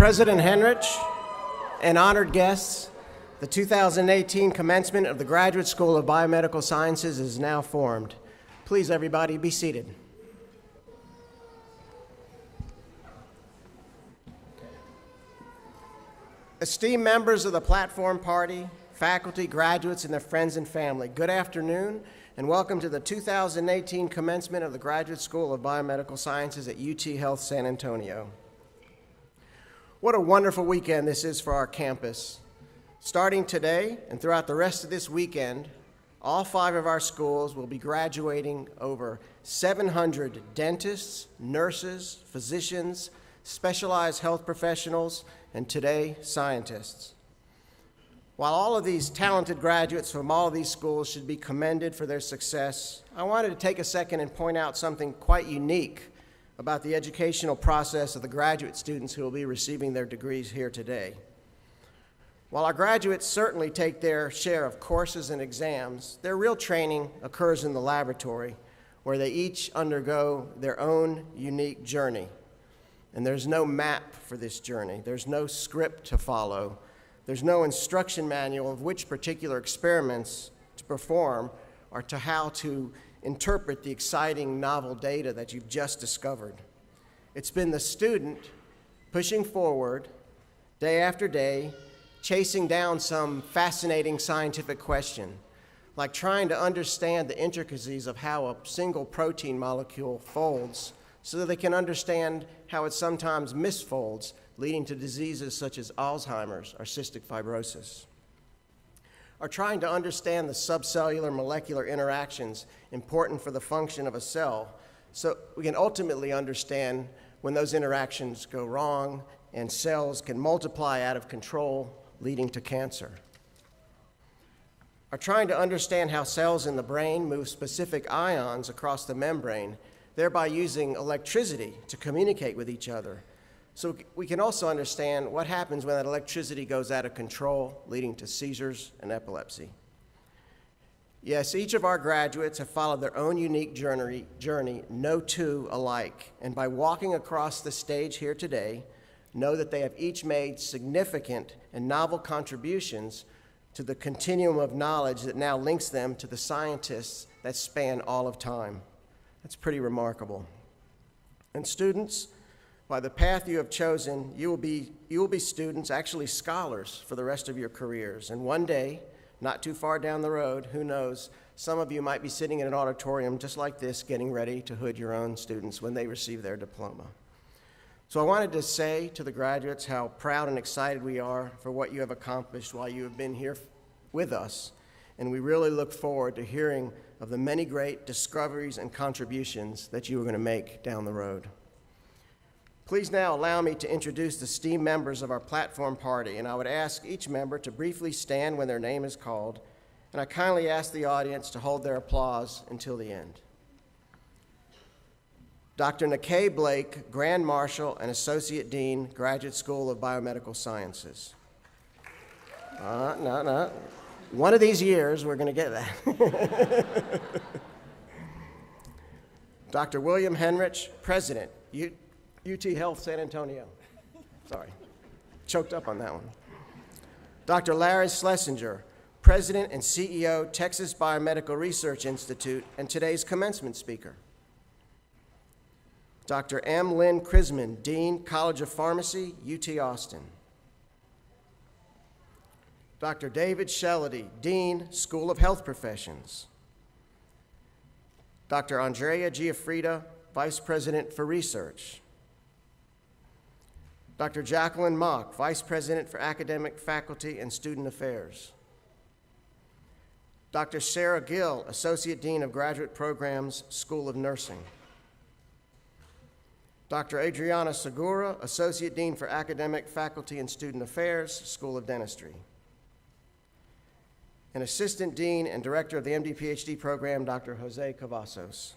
President Henrich and honored guests, the 2018 commencement of the Graduate School of Biomedical Sciences is now formed. Please, everybody, be seated. Esteemed members of the Platform Party, faculty, graduates, and their friends and family, good afternoon, and welcome to the 2018 commencement of the Graduate School of Biomedical Sciences at UT Health San Antonio. What a wonderful weekend this is for our campus. Starting today and throughout the rest of this weekend, all 5 of our schools will be graduating over 700 dentists, nurses, physicians, specialized health professionals, and today, scientists. While all of these talented graduates from all of these schools should be commended for their success, I wanted to take a second and point out something quite unique about the educational process of the graduate students who will be receiving their degrees here today. While our graduates certainly take their share of courses and exams, their real training occurs in the laboratory, where they each undergo their own unique journey. And there's no map for this journey. There's no script to follow. There's no instruction manual of which particular experiments to perform or to how to interpret the exciting novel data that you've just discovered. It's been the student pushing forward day after day, chasing down some fascinating scientific question, like trying to understand the intricacies of how a single protein molecule folds so that they can understand how it sometimes misfolds, leading to diseases such as Alzheimer's or cystic fibrosis. Or trying to understand the subcellular molecular interactions important for the function of a cell so we can ultimately understand when those interactions go wrong and cells can multiply out of control, leading to cancer. Or trying to understand how cells in the brain move specific ions across the membrane, thereby using electricity to communicate with each other. So we can also understand what happens when that electricity goes out of control, leading to seizures and epilepsy. Yes, each of our graduates have followed their own unique journey, no two alike. And by walking across the stage here today, know that they have each made significant and novel contributions to the continuum of knowledge that now links them to the scientists that span all of time. That's pretty remarkable. And students, by the path you have chosen, you will be students, actually scholars, for the rest of your careers. And one day, not too far down the road, who knows, some of you might be sitting in an auditorium just like this, getting ready to hood your own students when they receive their diploma. So I wanted to say to the graduates how proud and excited we are for what you have accomplished while you have been here with us. And we really look forward to hearing of the many great discoveries and contributions that you are going to make down the road. Please now allow me to introduce the esteemed members of our platform party, and I would ask each member to briefly stand when their name is called, and I kindly ask the audience to hold their applause until the end. Dr. Nikkei Blake, Grand Marshal and Associate Dean, Graduate School of Biomedical Sciences. No. One of these years, we're going to get that. Dr. William Henrich, President, UT Health San Antonio. Sorry, choked up on that one. Dr. Larry Schlesinger, President and CEO, Texas Biomedical Research Institute, and today's commencement speaker. Dr. M. Lynn Krisman, Dean, College of Pharmacy, UT Austin. Dr. David Shellady, Dean, School of Health Professions. Dr. Andrea Giafrida, Vice President for Research. Dr. Jacqueline Mock, Vice President for Academic, Faculty, and Student Affairs. Dr. Sarah Gill, Associate Dean of Graduate Programs, School of Nursing. Dr. Adriana Segura, Associate Dean for Academic, Faculty, and Student Affairs, School of Dentistry. And Assistant Dean and Director of the MD-PhD program, Dr. Jose Cavazos.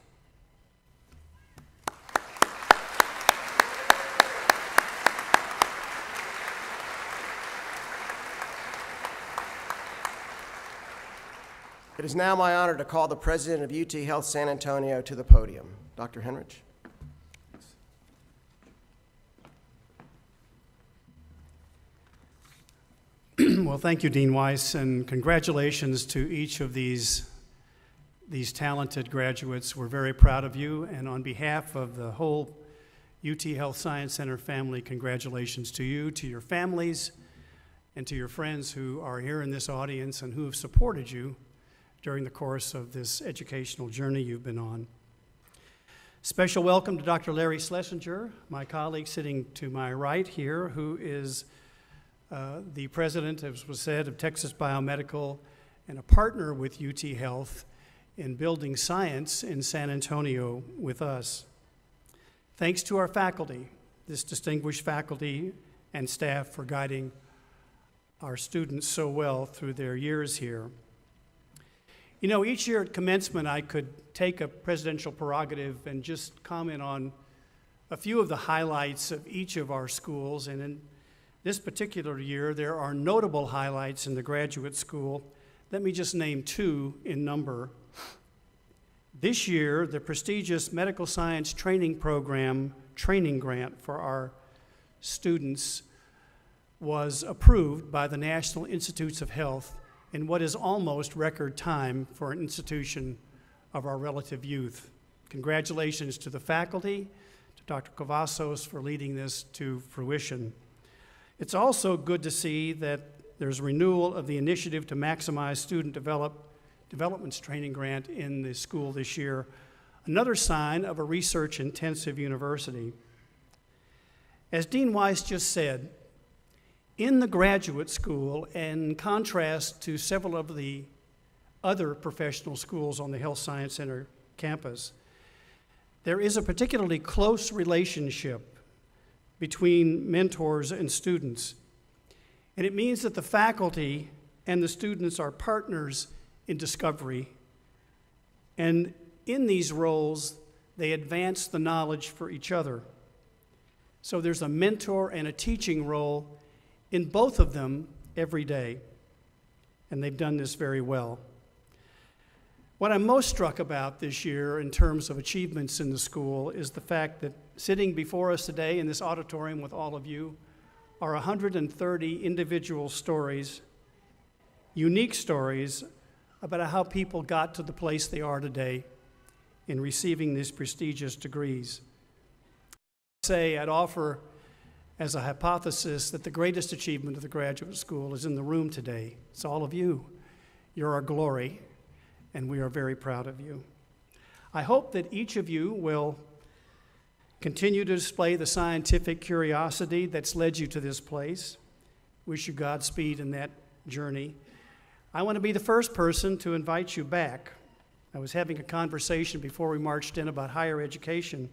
It is now my honor to call the President of UT Health San Antonio to the podium. Dr. Henrich. Well, thank you, Dean Weiss, and congratulations to each of these talented graduates. We're very proud of you, and on behalf of the whole UT Health Science Center family, congratulations to you, to your families, and to your friends who are here in this audience and who have supported you during the course of this educational journey you've been on. Special welcome to Dr. Larry Schlesinger, my colleague sitting to my right here, who is the president, as was said, of Texas Biomedical and a partner with UT Health in building science in San Antonio with us. Thanks to our faculty, this distinguished faculty and staff, for guiding our students so well through their years here. You know, each year at commencement, I could take a presidential prerogative and just comment on a few of the highlights of each of our schools. And in this particular year, there are notable highlights in the graduate school. Let me just name two in number. This year, the prestigious Medical Science Training Program training grant for our students was approved by the National Institutes of Health in what is almost record time for an institution of our relative youth. Congratulations to the faculty, to Dr. Cavazos for leading this to fruition. It's also good to see that there's renewal of the initiative to maximize student development's training grant in the school this year, another sign of a research-intensive university. As Dean Weiss just said, in the graduate school, in contrast to several of the other professional schools on the Health Science Center campus, there is a particularly close relationship between mentors and students. And it means that the faculty and the students are partners in discovery. And in these roles, they advance the knowledge for each other. So there's a mentor and a teaching role in both of them every day. And they've done this very well. What I'm most struck about this year in terms of achievements in the school is the fact that sitting before us today in this auditorium with all of you are 130 individual stories, unique stories about how people got to the place they are today in receiving these prestigious degrees. I'd offer as a hypothesis that the greatest achievement of the graduate school is in the room today. It's all of you. You're our glory, and we are very proud of you. I hope that each of you will continue to display the scientific curiosity that's led you to this place. Wish you Godspeed in that journey. I want to be the first person to invite you back. I was having a conversation before we marched in about higher education,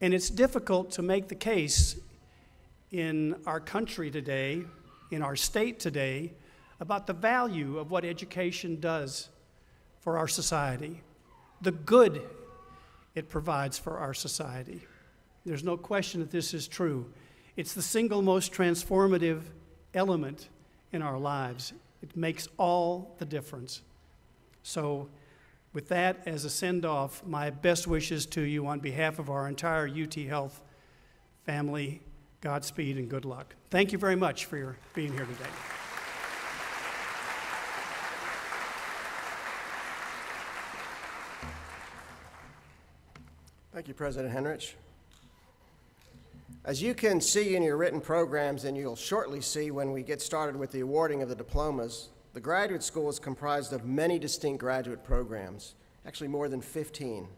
and it's difficult to make the case in our country today, in our state today, about the value of what education does for our society, the good it provides for our society. There's no question that this is true. It's the single most transformative element in our lives. It makes all the difference. So with that as a send-off, my best wishes to you on behalf of our entire UT Health family. Godspeed and good luck. Thank you very much for your being here today. Thank you, President Henrich. As you can see in your written programs, and you'll shortly see when we get started with the awarding of the diplomas, the graduate school is comprised of many distinct graduate programs, actually more than 15.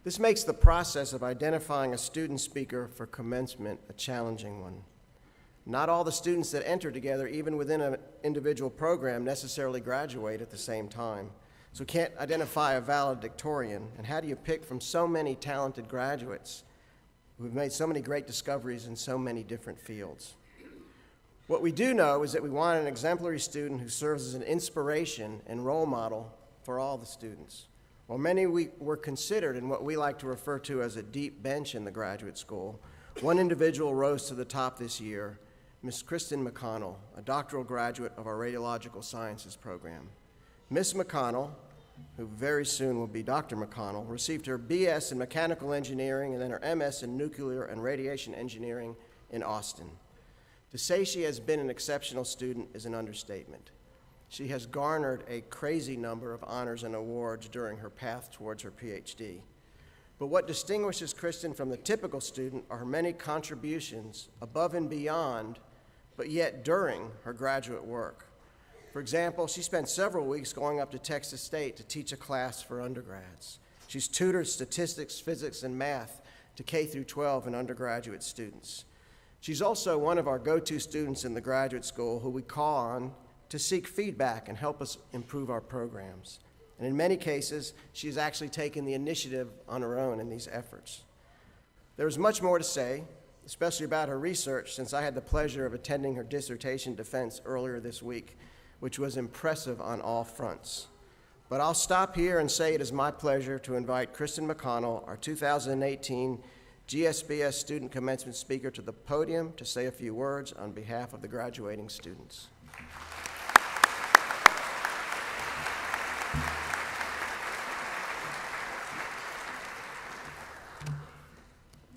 This makes the process of identifying a student speaker for commencement a challenging one. Not all the students that enter together, even within an individual program, necessarily graduate at the same time. So we can't identify a valedictorian. And how do you pick from so many talented graduates who've made so many great discoveries in so many different fields? What we do know is that we want an exemplary student who serves as an inspiration and role model for all the students. While many were considered in what we like to refer to as a deep bench in the graduate school, one individual rose to the top this year, Ms. Kristen Mcconnell, a doctoral graduate of our Radiological Sciences program. Ms. Mcconnell, who very soon will be Dr. McConnell, received her BS in Mechanical Engineering and then her MS in Nuclear and Radiation Engineering in Austin. To say she has been an exceptional student is an understatement. She has garnered a crazy number of honors and awards during her path towards her PhD. But what distinguishes Kristin from the typical student are her many contributions above and beyond, but yet during her graduate work. For example, she spent several weeks going up to Texas State to teach a class for undergrads. She's tutored statistics, physics, and math to K through 12 and undergraduate students. She's also one of our go-to students in the graduate school who we call on to seek feedback and help us improve our programs. And in many cases, she has actually taken the initiative on her own in these efforts. There is much more to say, especially about her research, since I had the pleasure of attending her dissertation defense earlier this week, which was impressive on all fronts. But I'll stop here and say it is my pleasure to invite Kristen Mcconnell, our 2018 GSBS Student Commencement Speaker, to the podium to say a few words on behalf of the graduating students.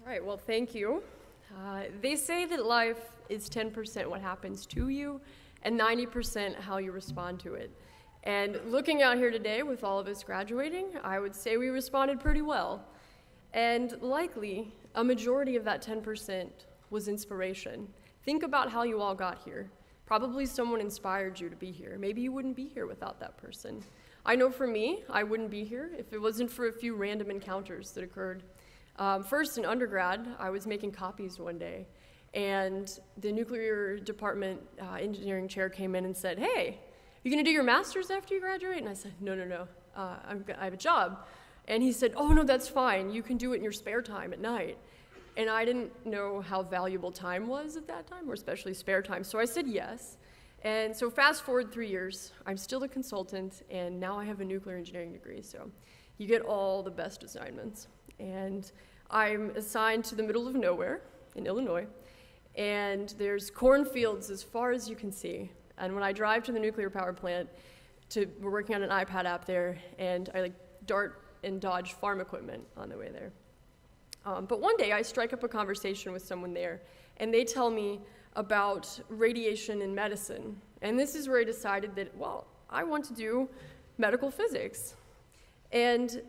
All right, well, thank you. They say that life is 10% what happens to you and 90% how you respond to it. And looking out here today with all of us graduating, I would say we responded pretty well. And likely, a majority of that 10% was inspiration. Think about how you all got here. Probably someone inspired you to be here. Maybe you wouldn't be here without that person. I know for me, I wouldn't be here if it wasn't for a few random encounters that occurred. First, in undergrad, I was making copies one day, and the nuclear department engineering chair came in and said, "Hey, you gonna do your master's after you graduate?" And I said, no, I have a job. And he said, "Oh, no, that's fine. You can do it in your spare time at night." And I didn't know how valuable time was at that time, or especially spare time, so I said yes. And so fast forward 3 years, I'm still a consultant, and now I have a nuclear engineering degree, so you get all the best assignments. And I'm assigned to the middle of nowhere in Illinois, and there's cornfields as far as you can see. And when I drive to the nuclear power plant, we're working on an iPad app there, and I dart and dodge farm equipment on the way there. But one day I strike up a conversation with someone there, and they tell me about radiation in medicine. And this is where I decided that, well, I want to do medical physics. And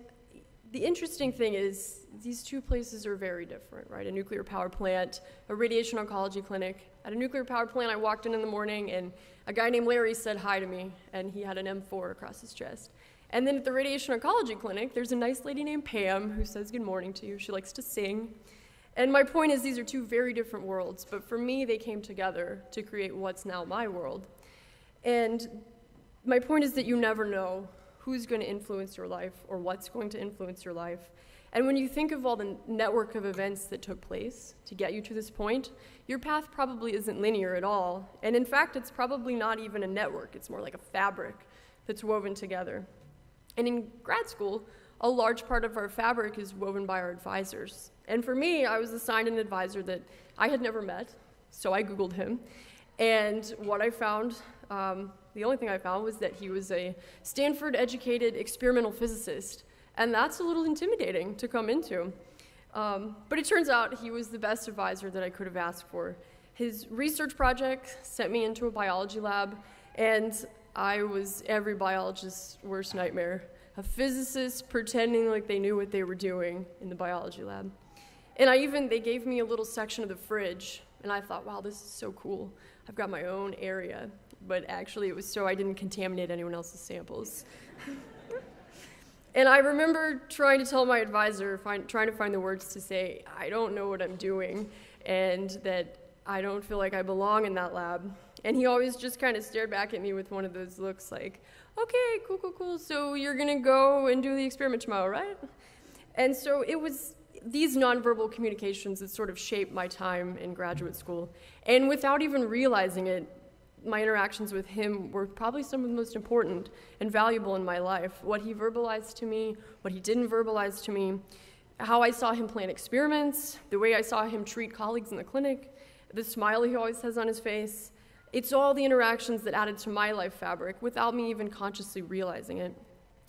the interesting thing is these two places are very different, right? A nuclear power plant, a radiation oncology clinic. At a nuclear power plant, I walked in the morning, and a guy named Larry said hi to me, and he had an M4 across his chest. And then at the radiation oncology clinic, there's a nice lady named Pam who says good morning to you. She likes to sing. And my point is these are two very different worlds, but for me, they came together to create what's now my world. And my point is that you never know who's going to influence your life or what's going to influence your life. And when you think of all the network of events that took place to get you to this point, your path probably isn't linear at all. And in fact, it's probably not even a network. It's more like a fabric that's woven together. And in grad school, a large part of our fabric is woven by our advisors. And for me, I was assigned an advisor that I had never met, so I Googled him. And what I found, the only thing I found was that he was a Stanford-educated experimental physicist. And that's a little intimidating to come into. But it turns out he was the best advisor that I could have asked for. His research project sent me into a biology lab, and I was every biologist's worst nightmare. A physicist pretending like they knew what they were doing in the biology lab. And they gave me a little section of the fridge, and I thought, wow, this is so cool. I've got my own area. But actually it was so I didn't contaminate anyone else's samples. And I remember trying to tell my advisor, trying to find the words to say, I don't know what I'm doing, and that I don't feel like I belong in that lab. And he always just kind of stared back at me with one of those looks like, okay, cool, so you're gonna go and do the experiment tomorrow, right? And so it was these nonverbal communications that sort of shaped my time in graduate school. And without even realizing it, my interactions with him were probably some of the most important and valuable in my life. What he verbalized to me, what he didn't verbalize to me, how I saw him plan experiments, the way I saw him treat colleagues in the clinic, the smile he always has on his face. It's all the interactions that added to my life fabric without me even consciously realizing it.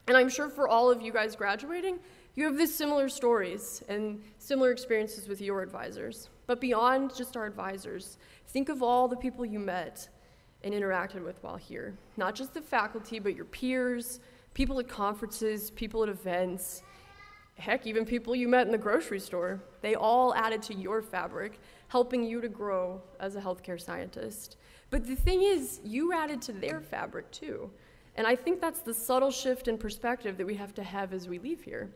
And I'm sure for all of you guys graduating, You have these similar stories and similar experiences with your advisors. But beyond just our advisors, think of all the people you met and interacted with while here. Not just the faculty, but your peers, people at conferences, people at events, heck, even people you met in the grocery store. They all added to your fabric, helping you to grow as a healthcare scientist. But the thing is, you added to their fabric too. And I think that's the subtle shift in perspective that we have to have as we leave here.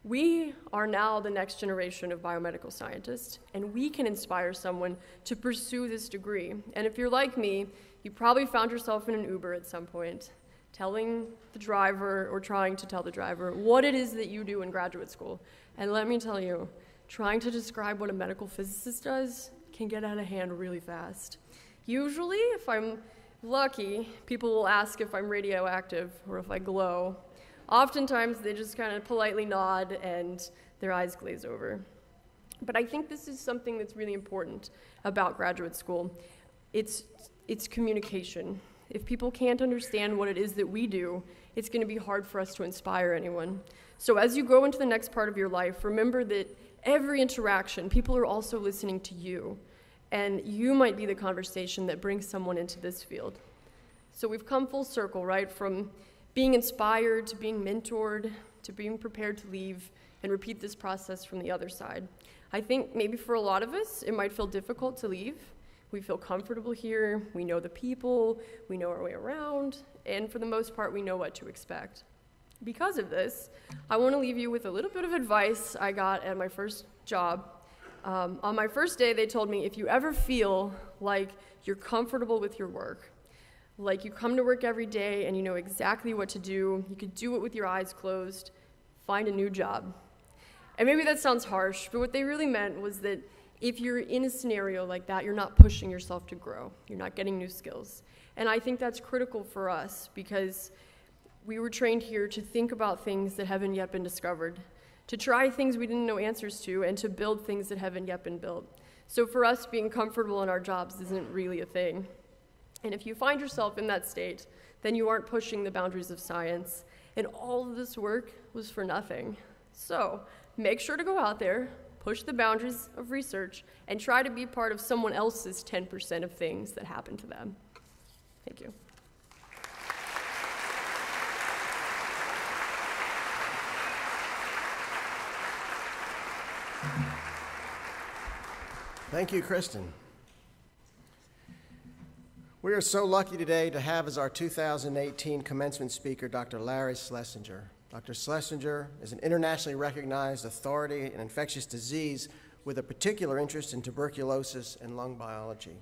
We are now the next generation of biomedical scientists, and we can inspire someone to pursue this degree. And if you're like me, you probably found yourself in an Uber at some point, telling the driver or trying to tell the driver what it is that you do in graduate school. And let me tell you, trying to describe what a medical physicist does can get out of hand really fast. Usually, if I'm lucky, people will ask if I'm radioactive or if I glow. Oftentimes, they just kind of politely nod and their eyes glaze over. But I think this is something that's really important about graduate school. It's communication. If people can't understand what it is that we do, it's going to be hard for us to inspire anyone. So as you go into the next part of your life, remember that every interaction, people are also listening to you. And you might be the conversation that brings someone into this field. So we've come full circle, right? From being inspired to being mentored to being prepared to leave and repeat this process from the other side. I think maybe for a lot of us, it might feel difficult to leave. We feel comfortable here, we know the people, we know our way around, and for the most part, we know what to expect. Because of this, I want to leave you with a little bit of advice I got at my first job. On my first day, they told me, if you ever feel like you're comfortable with your work, like you come to work every day and you know exactly what to do, you could do it with your eyes closed, find a new job. And maybe that sounds harsh, but what they really meant was that if you're in a scenario like that, you're not pushing yourself to grow. You're not getting new skills. And I think that's critical for us because we were trained here to think about things that haven't yet been discovered, to try things we didn't know answers to, and to build things that haven't yet been built. So for us, being comfortable in our jobs isn't really a thing. And if you find yourself in that state, then you aren't pushing the boundaries of science. And all of this work was for nothing. So make sure to go out there, push the boundaries of research, and try to be part of someone else's 10% of things that happen to them. Thank you. Thank you, Kristen. We are so lucky today to have as our 2018 commencement speaker, Dr. Larry Schlesinger. Dr. Schlesinger is an internationally recognized authority in infectious disease with a particular interest in tuberculosis and lung biology.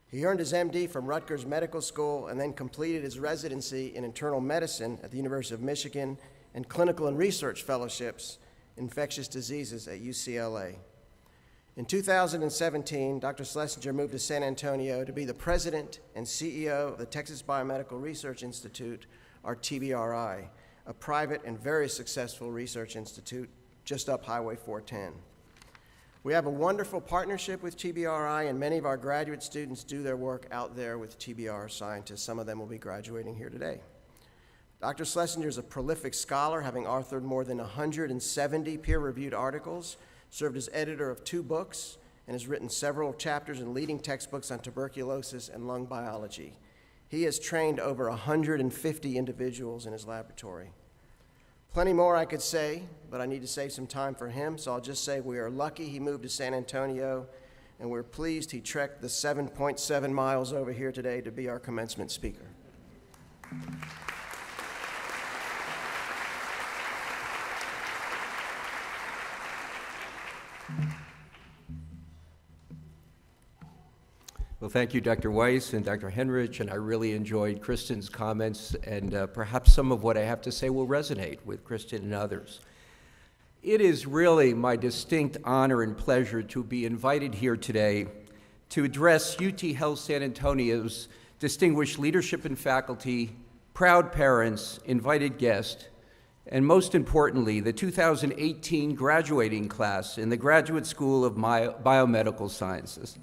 He earned his MD from Rutgers Medical School and then completed his residency in internal medicine at the University of Michigan and clinical and research fellowships in infectious diseases at UCLA. In 2017, Dr. Schlesinger moved to San Antonio to be the president and CEO of the Texas Biomedical Research Institute, or TBRI, a private and very successful research institute just up Highway 410. We have a wonderful partnership with TBRI, and many of our graduate students do their work out there with TBR scientists. Some of them will be graduating here today. Dr. Schlesinger is a prolific scholar, having authored more than 170 peer-reviewed articles, served as editor of 2 books, and has written several chapters in leading textbooks on tuberculosis and lung biology. He has trained over 150 individuals in his laboratory. Plenty more I could say, but I need to save some time for him, so I'll just say we are lucky he moved to San Antonio, and we're pleased he trekked the 7.7 miles over here today to be our commencement speaker. Well, thank you, Dr. Weiss and Dr. Henrich, and I really enjoyed Kristen's comments, and perhaps some of what I have to say will resonate with Kristen and others. It is really my distinct honor and pleasure to be invited here today to address UT Health San Antonio's distinguished leadership and faculty, proud parents, invited guests, and most importantly, the 2018 graduating class in the Graduate School of Biomedical Sciences.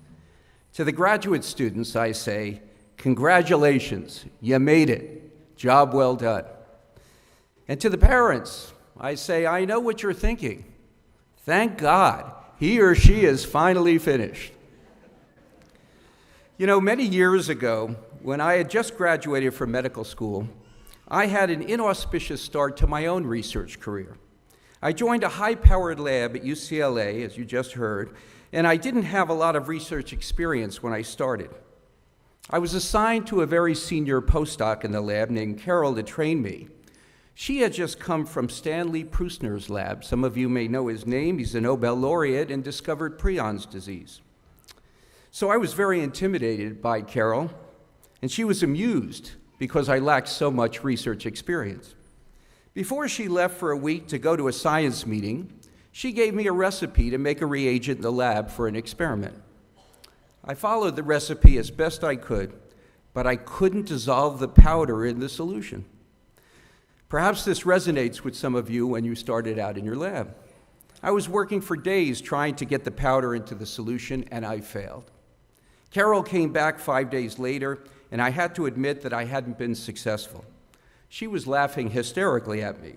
To the graduate students, I say, congratulations, you made it. Job well done. And to the parents, I say, I know what you're thinking. Thank God, he or she is finally finished. You know, many years ago, when I had just graduated from medical school, I had an inauspicious start to my own research career. I joined a high-powered lab at UCLA, as you just heard, and I didn't have a lot of research experience when I started. I was assigned to a very senior postdoc in the lab named Carol to train me. She had just come from Stanley Prusner's lab. Some of you may know his name. He's a Nobel laureate and discovered prions disease. So I was very intimidated by Carol, and she was amused because I lacked so much research experience. Before she left for a week to go to a science meeting, she gave me a recipe to make a reagent in the lab for an experiment. I followed the recipe as best I could, but I couldn't dissolve the powder in the solution. Perhaps this resonates with some of you when you started out in your lab. I was working for days trying to get the powder into the solution, and I failed. Carol came back 5 days later, and I had to admit that I hadn't been successful. She was laughing hysterically at me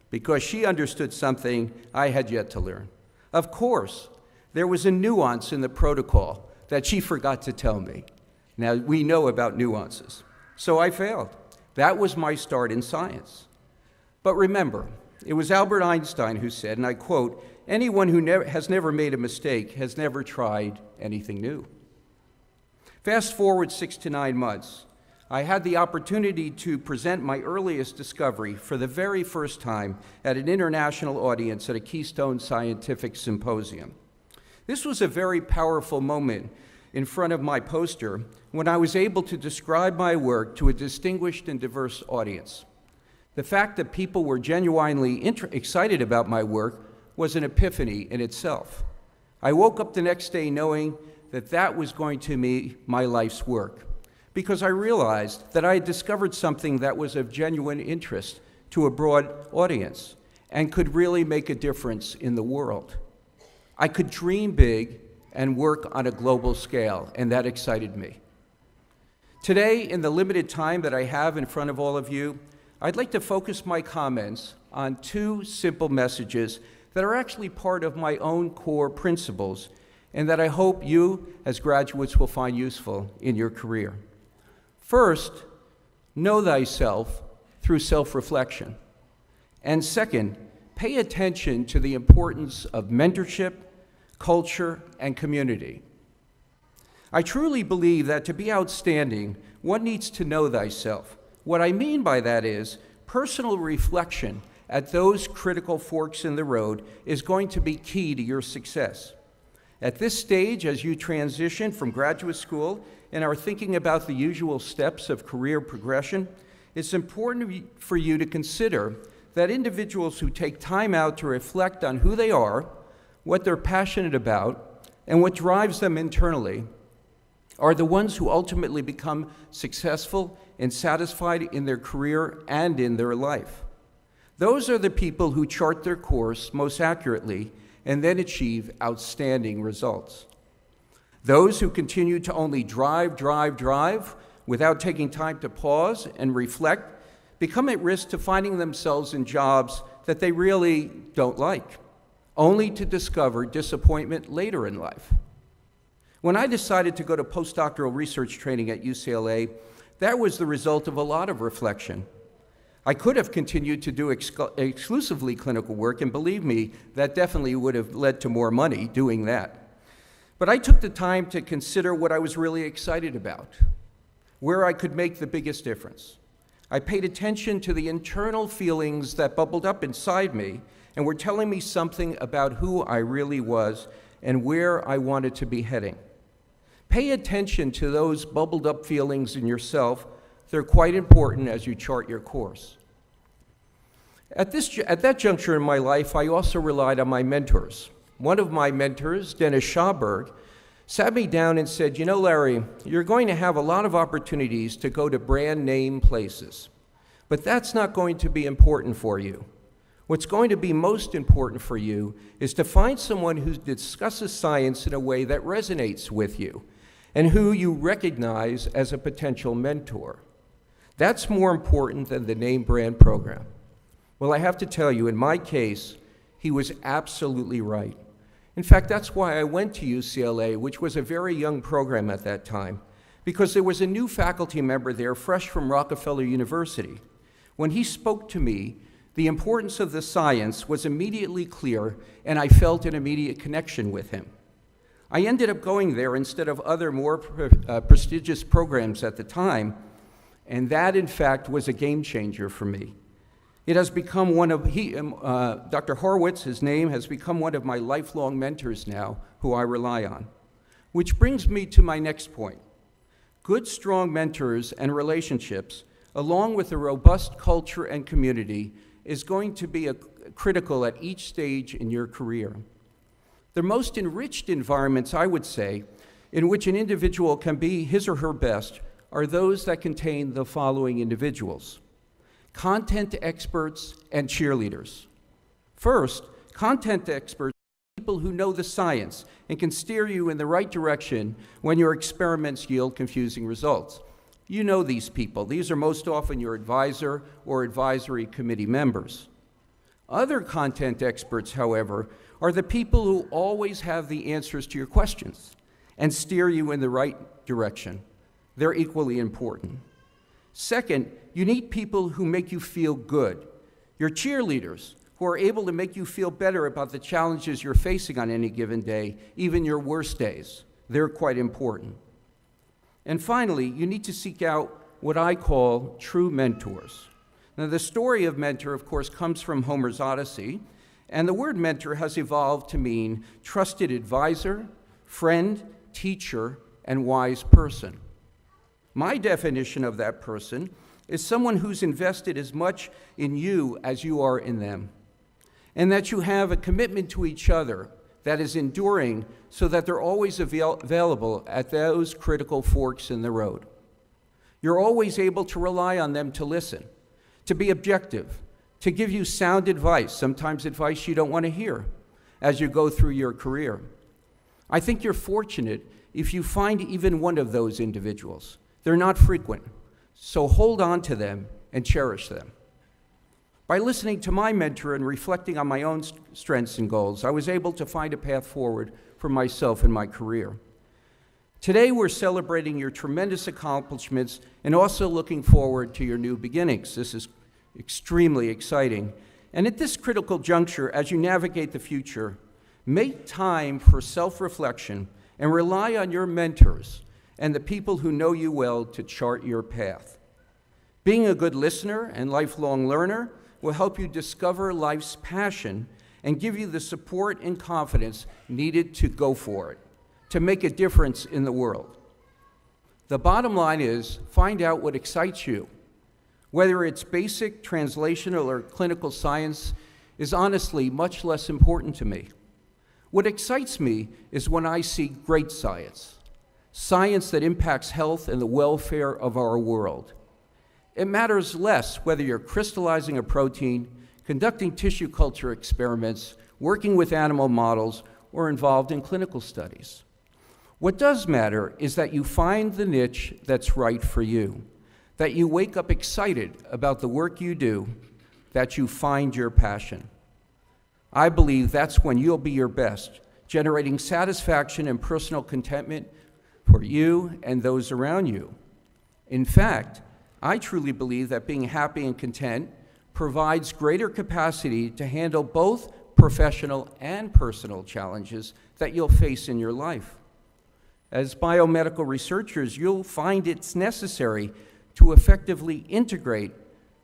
because she understood something I had yet to learn. Of course, there was a nuance in the protocol that she forgot to tell me. Now, we know about nuances. So I failed. That was my start in science. But remember, it was Albert Einstein who said, and I quote, "Anyone who has never made a mistake has never tried anything new." Fast forward 6 to 9 months, I had the opportunity to present my earliest discovery for the very first time at an international audience at a Keystone Scientific Symposium. This was a very powerful moment in front of my poster when I was able to describe my work to a distinguished and diverse audience. The fact that people were genuinely excited about my work was an epiphany in itself. I woke up the next day knowing that that was going to be my life's work, because I realized that I had discovered something that was of genuine interest to a broad audience and could really make a difference in the world. I could dream big and work on a global scale, and that excited me. Today, in the limited time that I have in front of all of you, I'd like to focus my comments on 2 simple messages that are actually part of my own core principles and that I hope you, as graduates, will find useful in your career. First, know thyself through self-reflection. And second, pay attention to the importance of mentorship, culture, and community. I truly believe that to be outstanding, one needs to know thyself. What I mean by that is personal reflection at those critical forks in the road is going to be key to your success. At this stage, as you transition from graduate school and are thinking about the usual steps of career progression, it's important for you to consider that individuals who take time out to reflect on who they are, what they're passionate about, and what drives them internally are the ones who ultimately become successful and satisfied in their career and in their life. Those are the people who chart their course most accurately and then achieve outstanding results. Those who continue to only drive without taking time to pause and reflect become at risk to finding themselves in jobs that they really don't like, only to discover disappointment later in life. When I decided to go to postdoctoral research training at UCLA, that was the result of a lot of reflection. I could have continued to do exclusively clinical work, and believe me, that definitely would have led to more money doing that. But I took the time to consider what I was really excited about, where I could make the biggest difference. I paid attention to the internal feelings that bubbled up inside me and were telling me something about who I really was and where I wanted to be heading. Pay attention to those bubbled up feelings in yourself. They're quite important as you chart your course. At that juncture in my life, I also relied on my mentors. One of my mentors, Dennis Schauberg, sat me down and said, "You know, Larry, you're going to have a lot of opportunities to go to brand name places, but that's not going to be important for you. What's going to be most important for you is to find someone who discusses science in a way that resonates with you and who you recognize as a potential mentor. That's more important than the name brand program." Well, I have to tell you, in my case, he was absolutely right. In fact, that's why I went to UCLA, which was a very young program at that time, because there was a new faculty member there, fresh from Rockefeller University. When he spoke to me, the importance of the science was immediately clear, and I felt an immediate connection with him. I ended up going there instead of other more prestigious programs at the time, and that, in fact, was a game changer for me. It has become one of, Dr. Horowitz, his name, has become one of my lifelong mentors now, who I rely on. Which brings me to my next point. Good, strong mentors and relationships, along with a robust culture and community, is going to be critical at each stage in your career. The most enriched environments, I would say, in which an individual can be his or her best are those that contain the following individuals: content experts and cheerleaders. First, content experts are people who know the science and can steer you in the right direction when your experiments yield confusing results. You know these people. These are most often your advisor or advisory committee members. Other content experts, however, are the people who always have the answers to your questions and steer you in the right direction. They're equally important. Second, you need people who make you feel good. Your cheerleaders, who are able to make you feel better about the challenges you're facing on any given day, even your worst days. They're quite important. And finally, you need to seek out what I call true mentors. Now, the story of mentor, of course, comes from Homer's Odyssey, and the word mentor has evolved to mean trusted advisor, friend, teacher, and wise person. My definition of that person is someone who's invested as much in you as you are in them, and that you have a commitment to each other that is enduring so that they're always available at those critical forks in the road. You're always able to rely on them to listen, to be objective, to give you sound advice, sometimes advice you don't want to hear as you go through your career. I think you're fortunate if you find even one of those individuals. They're not frequent, so hold on to them and cherish them. By listening to my mentor and reflecting on my own strengths and goals, I was able to find a path forward for myself and my career. Today, we're celebrating your tremendous accomplishments and also looking forward to your new beginnings. This is extremely exciting. And at this critical juncture, as you navigate the future, make time for self-reflection and rely on your mentors and the people who know you well to chart your path. Being a good listener and lifelong learner will help you discover life's passion and give you the support and confidence needed to go for it, to make a difference in the world. The bottom line is, find out what excites you. Whether it's basic, translational, or clinical science is honestly much less important to me. What excites me is when I see great science, science that impacts health and the welfare of our world. It matters less whether you're crystallizing a protein, conducting tissue culture experiments, working with animal models, or involved in clinical studies. What does matter is that you find the niche that's right for you, that you wake up excited about the work you do, that you find your passion. I believe that's when you'll be your best, generating satisfaction and personal contentment for you and those around you. In fact, I truly believe that being happy and content provides greater capacity to handle both professional and personal challenges that you'll face in your life. As biomedical researchers, you'll find it's necessary to effectively integrate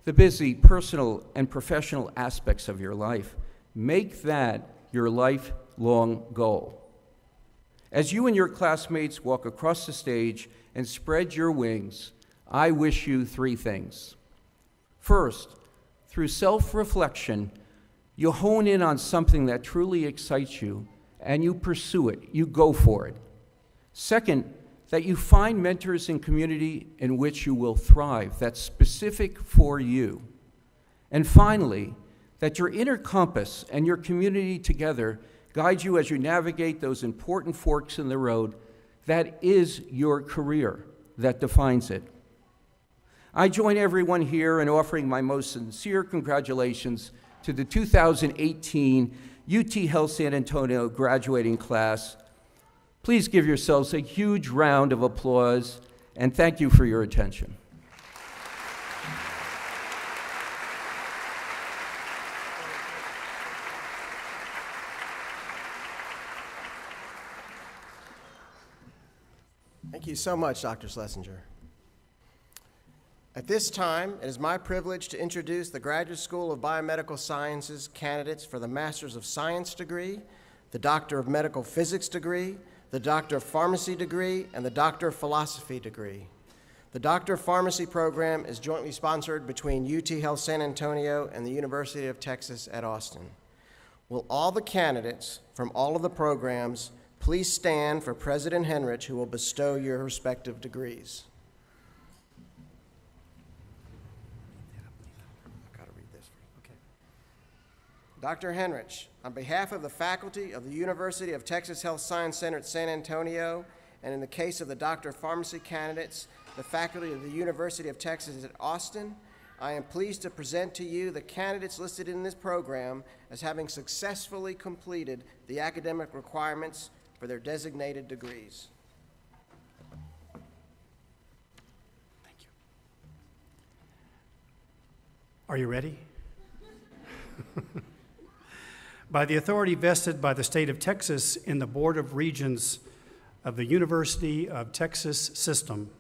the busy personal and professional aspects of your life. Make that your lifelong goal. As you and your classmates walk across the stage and spread your wings, I wish you three things. First, through self-reflection, you hone in on something that truly excites you, and you pursue it, you go for it. Second, that you find mentors and community in which you will thrive, that's specific for you. And finally, that your inner compass and your community together guide you as you navigate those important forks in the road that is your career, that defines it. I join everyone here in offering my most sincere congratulations to the 2018 UT Health San Antonio graduating class. Please give yourselves a huge round of applause, and thank you for your attention. Thank you so much, Dr. Schlesinger. At this time, it is my privilege to introduce the Graduate School of Biomedical Sciences candidates for the Master's of Science degree, the Doctor of Medical Physics degree, the Doctor of Pharmacy degree, and the Doctor of Philosophy degree. The Doctor of Pharmacy program is jointly sponsored between UT Health San Antonio and the University of Texas at Austin. Will all the candidates from all of the programs please stand for President Henrich, who will bestow your respective degrees. I've got to read this. Okay. Dr. Henrich, on behalf of the faculty of the University of Texas Health Science Center at San Antonio, and in the case of the Doctor of Pharmacy candidates, the faculty of the University of Texas at Austin, I am pleased to present to you the candidates listed in this program as having successfully completed the academic requirements for their designated degrees. Thank you. Are you ready? By the authority vested by the state of Texas in the Board of Regents of the University of Texas System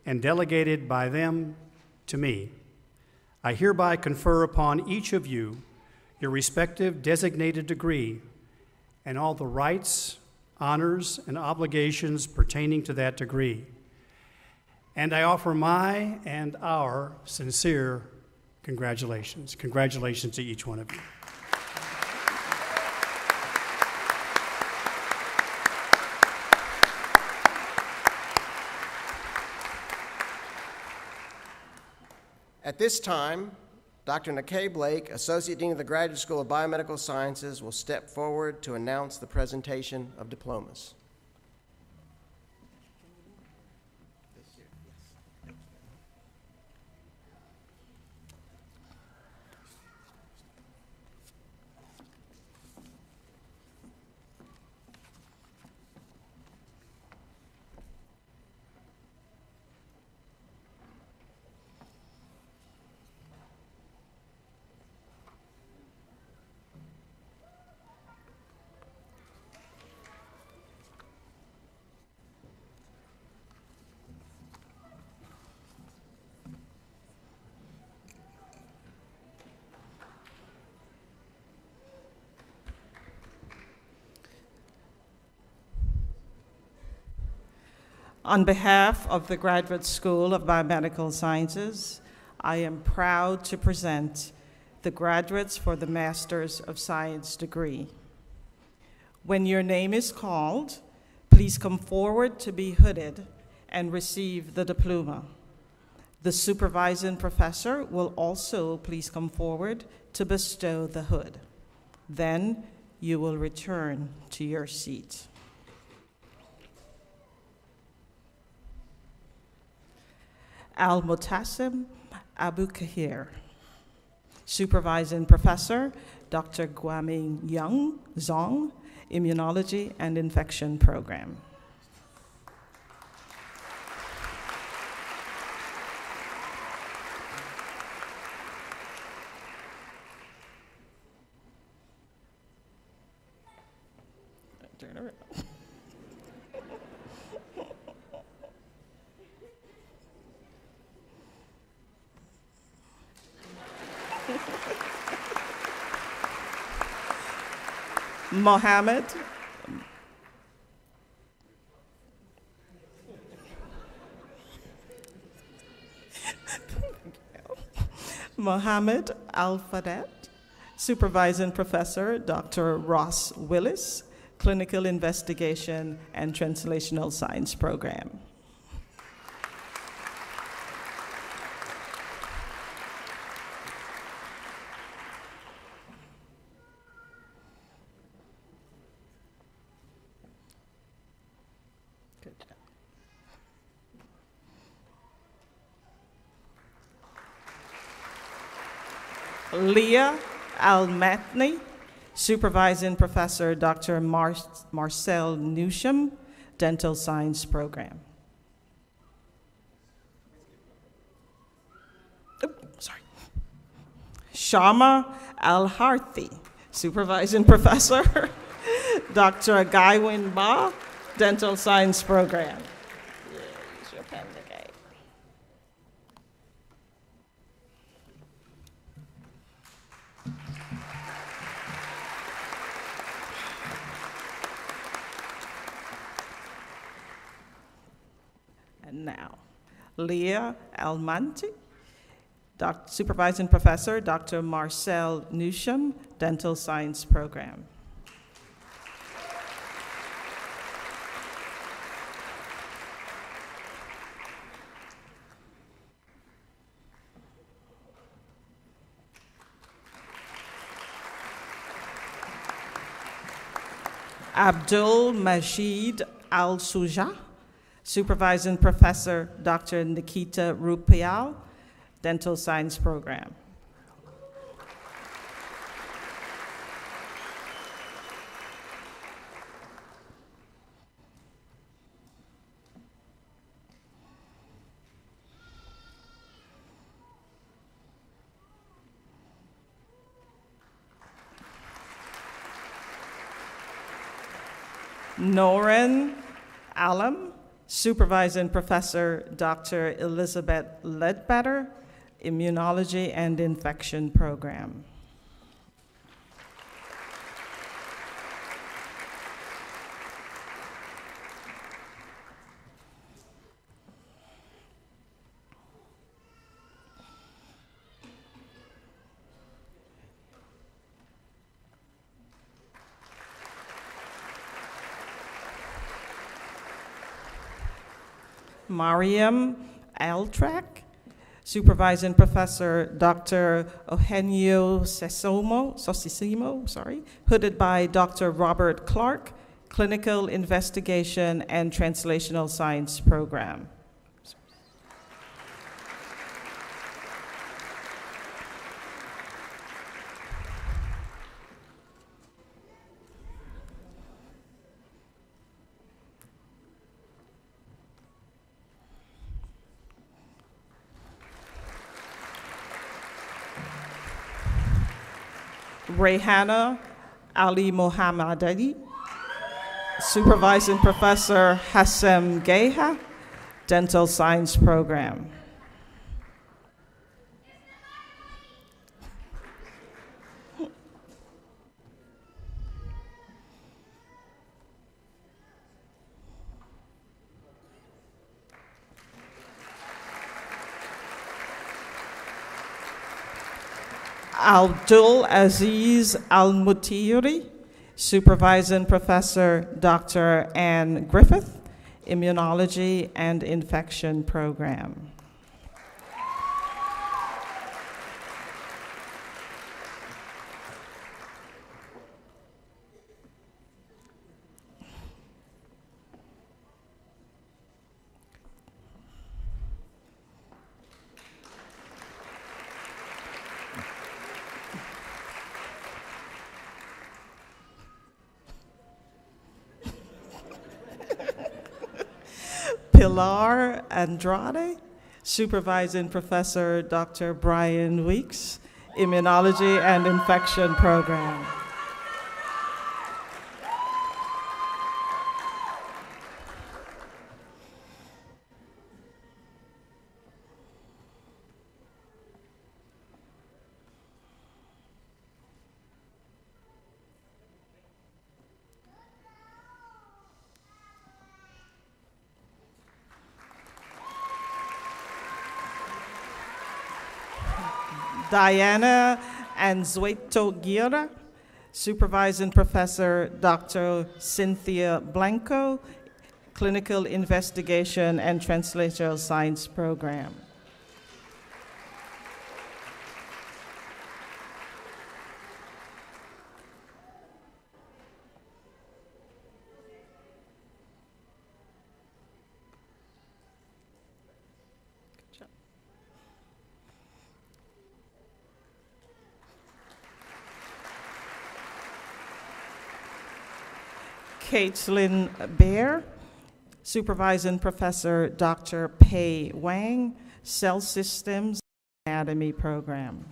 and delegated by them to me, I hereby confer upon each of you your respective designated degree and all the rights, honors, and obligations pertaining to that degree. And I offer my and our sincere congratulations. Congratulations to each one of you. At this time, Dr. Nikkei Blake, Associate Dean of the Graduate School of Biomedical Sciences, will step forward to announce the presentation of diplomas. On behalf of the Graduate School of Biomedical Sciences, I am proud to present the graduates for the Master's of Science degree. When your name is called, please come forward to be hooded and receive the diploma. The supervising professor will also please come forward to bestow the hood. Then you will return to your seat. Al-Mutassim Abu Kahir, Supervising Professor, Dr. Guaming Young Zong, Immunology and Infection Program. Turn around. Mohammed Al-Fadet, Supervising Professor, Dr. Ross Willis, Clinical Investigation and Translational Science Program. Good job. Leah Almatney, Supervising Professor Dr. Marcel Newsham, Dental Science Program. Sharma Al-Harthi, Supervising Professor Dr. Gaiwin Ba, Dental Science Program. Yeah, use your pen, okay. And now, Leah Almanti, Supervising Professor, Dr. Marcel Newsham, Dental Science Program. Abdul Majid Al-Suja, Supervising Professor, Dr. Nikita Rupial, Dental Science Program. Noren Alam, Supervising Professor, Dr. Elizabeth Ledbetter, Immunology and Infection Program. Mariam Altrak, Supervising Professor Dr. Eugenio Sosisimo, hooded by Dr. Robert Clark, Clinical Investigation and Translational Science Program. Rehana Ali Mohammadi, Supervising Professor Hassem Geha, Dental Science Program. Abdul Aziz Al-Mutiri, Supervising Professor Dr. Ann Griffith, Immunology and Infection Program. Pilar Andrade, Supervising Professor Dr. Brian Weeks, Immunology and Infection Program. Diana Anzueto-Guerra, Supervising Professor Dr. Cynthia Blanco, Clinical Investigation and Translational Science Program. Caitlin Bear, Supervising Professor Dr. Pei Wang, Cell Systems Anatomy Program.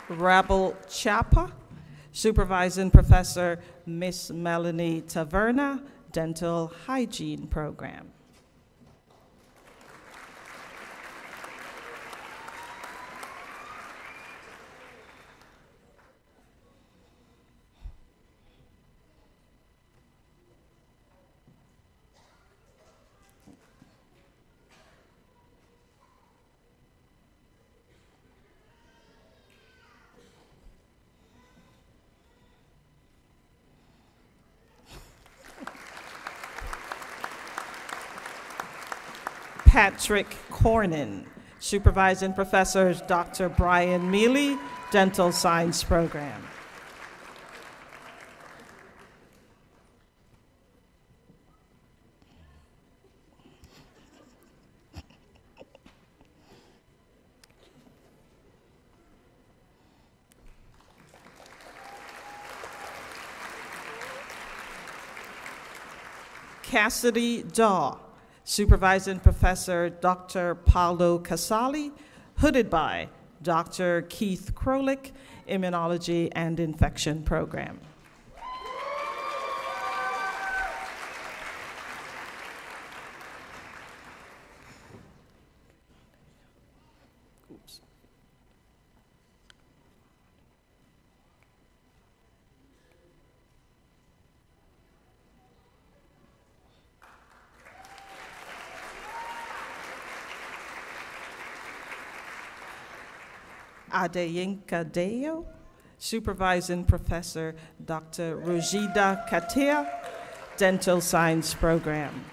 Rabel Chapa, Supervising Professor Miss Melanie Taverna, Dental Hygiene Program. Patrick Cornyn, Supervising Professor Dr. Brian Mealy, Dental Science Program. Cassidy Daw, Supervising Professor Dr. Paulo Casali, hooded by Dr. Keith Krolik, Immunology and Infection Program. Oops. Adeyinka Deo, Supervising Professor Dr. Rujida Katia, Dental Science Program.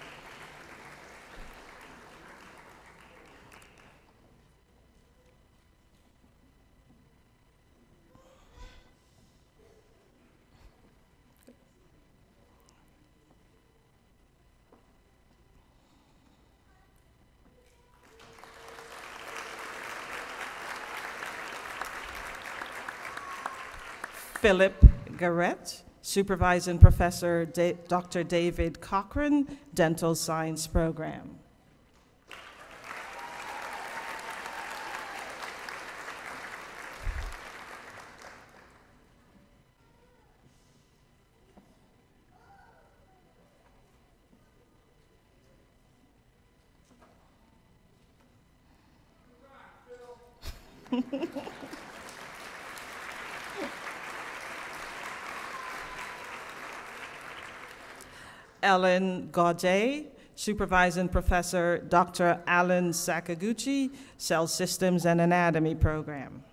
Philip Garrett, Supervising Professor Dr. David Cochran, Dental Science Program. Ellen Gaudet, Supervising Professor Dr. Alan Sakaguchi, Cell Systems and Anatomy Program.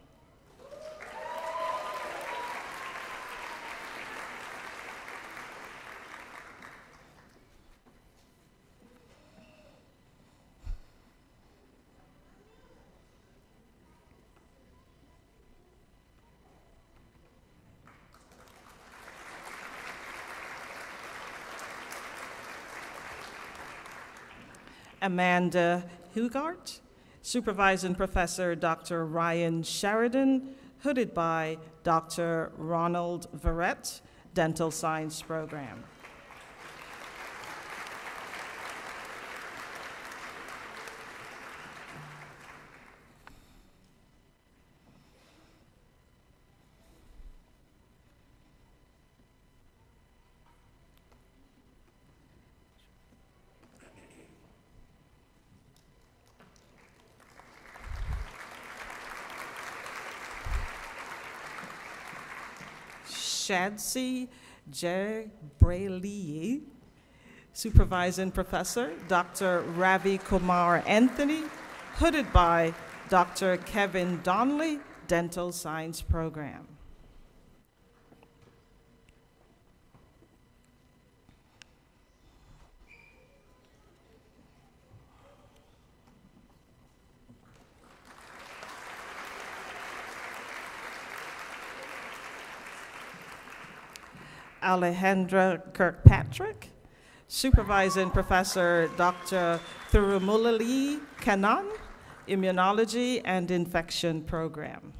Amanda Hugart, Supervising Professor Dr. Ryan Sheridan, hooded by Dr. Ronald Verrett, Dental Science Program. Shadsi Jebreliye, Supervising Professor Dr. Ravi Kumar Anthony, hooded by Dr. Kevin Donnelly, Dental Science Program. Alejandra Kirkpatrick, Supervising Professor Dr. Thurumulali Kannan, Immunology and Infection Program.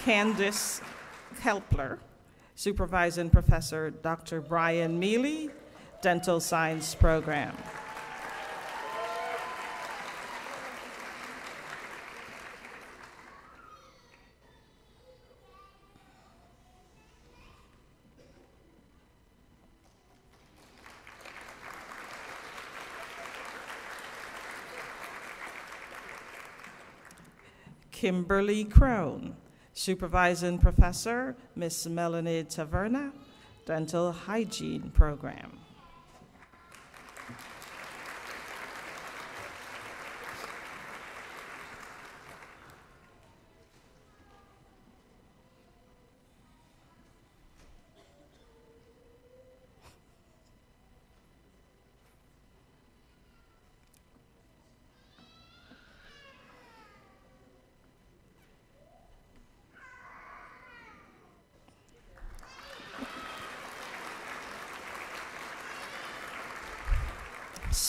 Candice Helpler, Supervising Professor Dr. Brian Mealy, Dental Science Program. Kimberly Crone, Supervising Professor, Miss Melanie Taverna, Dental Hygiene Program.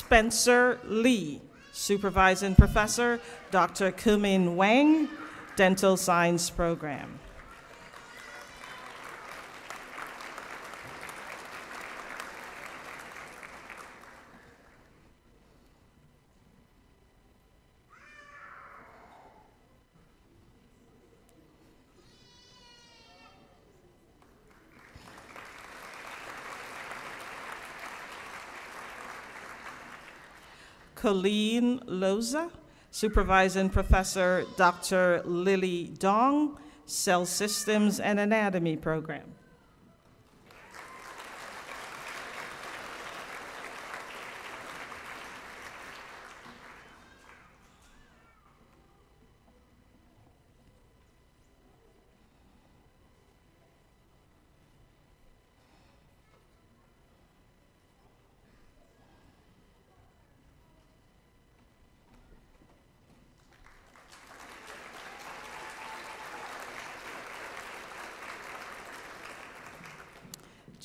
Spencer Lee, Supervising Professor, Dr. Kumin Wang, Dental Science Program. Colleen Loza, Supervising Professor Dr. Lily Dong, Cell Systems and Anatomy Program.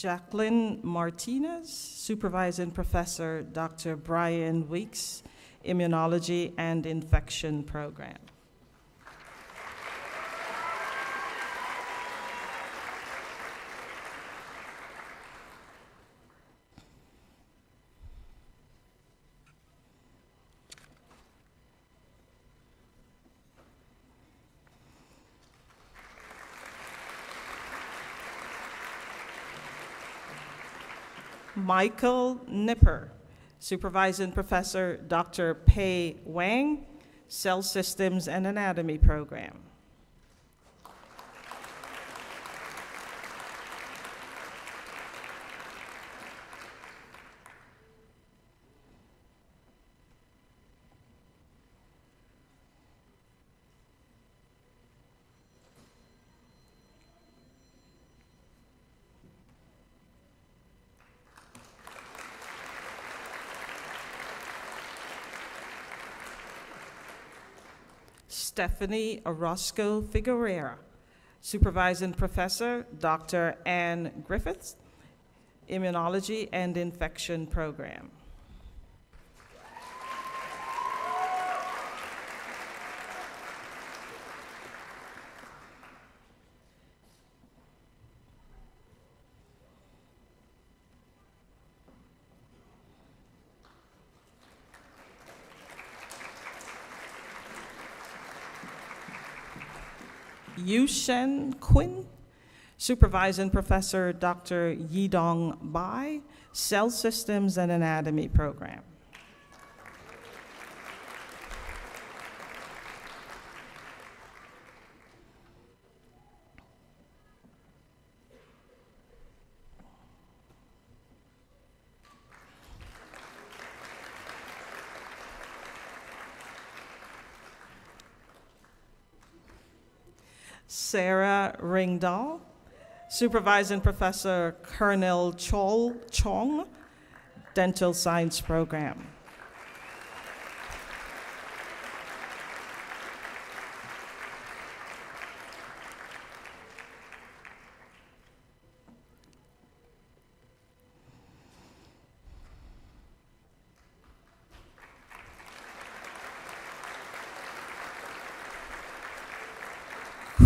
Jacqueline Martinez, Supervising Professor Dr. Brian Weeks, Immunology and Infection Program. Michael Nipper, Supervising Professor Dr. Pei Wang, Cell Systems and Anatomy Program. Stephanie Orozco Figueroa, Supervising Professor Dr. Ann Griffiths, Immunology and Infection Program. Yushen Quinn, Supervising Professor Dr. Yidong Bai, Cell Systems and Anatomy Program. Sarah Ringdahl, Supervising Professor Colonel Chol Chong, Dental Science Program.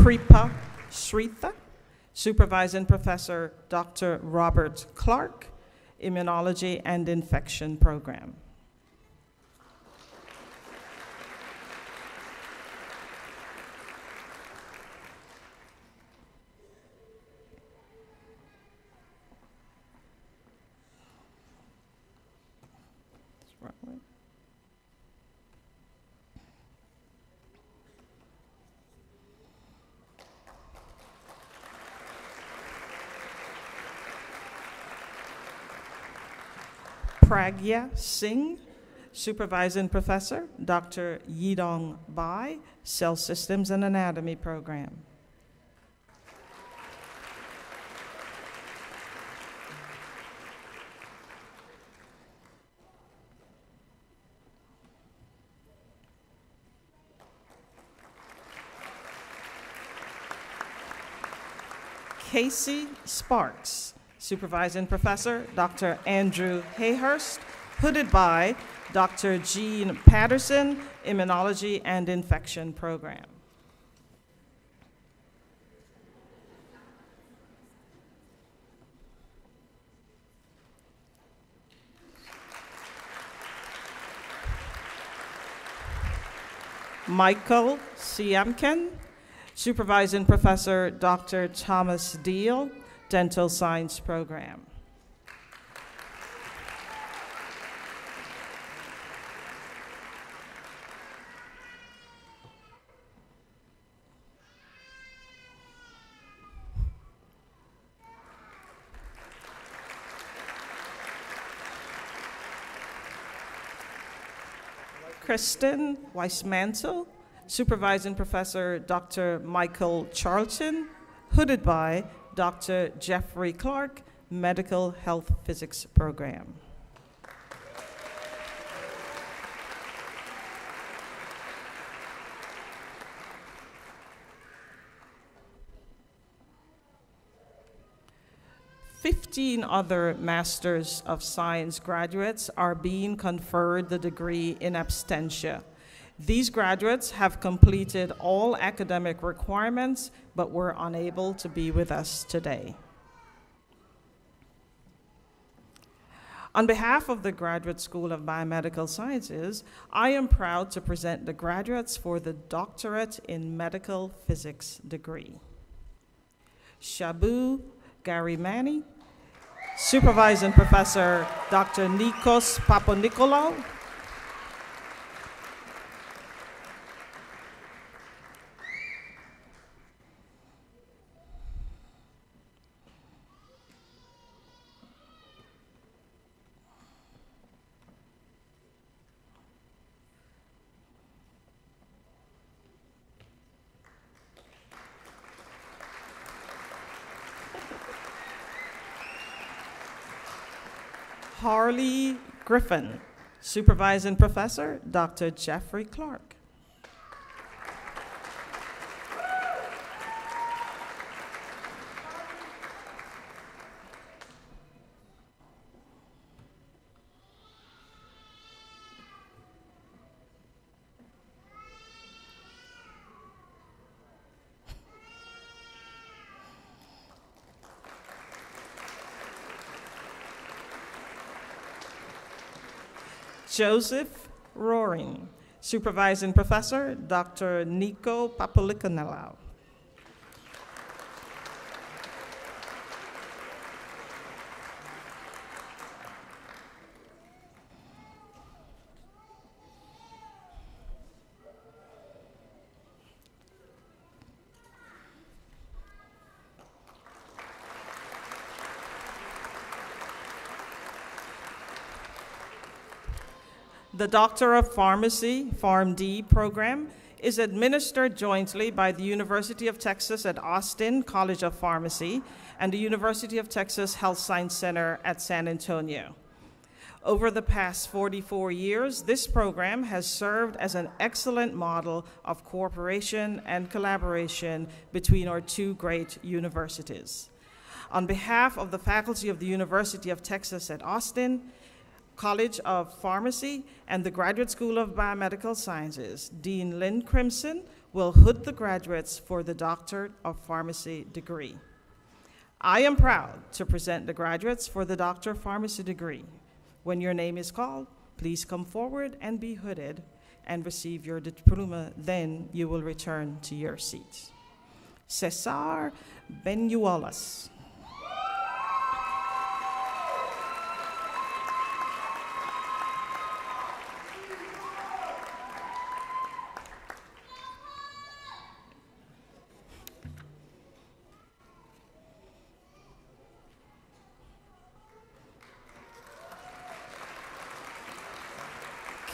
Kripa Sritha, Supervising Professor Dr. Robert Clark, Immunology and Infection Program. Pragya Singh, Supervising Professor, Dr. Yidong Bai, Cell Systems and Anatomy Program. Casey Sparks, Supervising Professor, Dr. Andrew Hayhurst, hooded by Dr. Jean Patterson, Immunology and Infection Program. Michael Siamken, Supervising Professor, Dr. Thomas Deal, Dental Science Program. Kristen Weissmantel, Supervising Professor, Dr. Michael Charlton, hooded by Dr. Jeffrey Clark, Medical Health Physics Program. Fifteen other Masters of Science graduates are being conferred the degree in absentia. These graduates have completed all academic requirements but were unable to be with us today. On behalf of the Graduate School of Biomedical Sciences, I am proud to present the graduates for the Doctorate in Medical Physics degree. Shabu Garimani, Supervising Professor Dr. Nikos Papanikolaou, Harley Griffin, Supervising Professor, Dr. Jeffrey Clark. Joseph Roaring, Supervising Professor, Dr. Nico Papalikanalau. The Doctor of Pharmacy, PharmD program, is administered jointly by the University of Texas at Austin College of Pharmacy and the University of Texas Health Science Center at San Antonio. Over the past 44 years, this program has served as an excellent model of cooperation and collaboration between our two great universities. On behalf of the faculty of the University of Texas at Austin College of Pharmacy and the Graduate School of Biomedical Sciences, Dean Lynn Crimson will hood the graduates for the Doctorate of Pharmacy degree. I am proud to present the graduates for the Doctor of Pharmacy degree. When your name is called, please come forward and be hooded and receive your diploma. Then you will return to your seat. Cesar Benualas.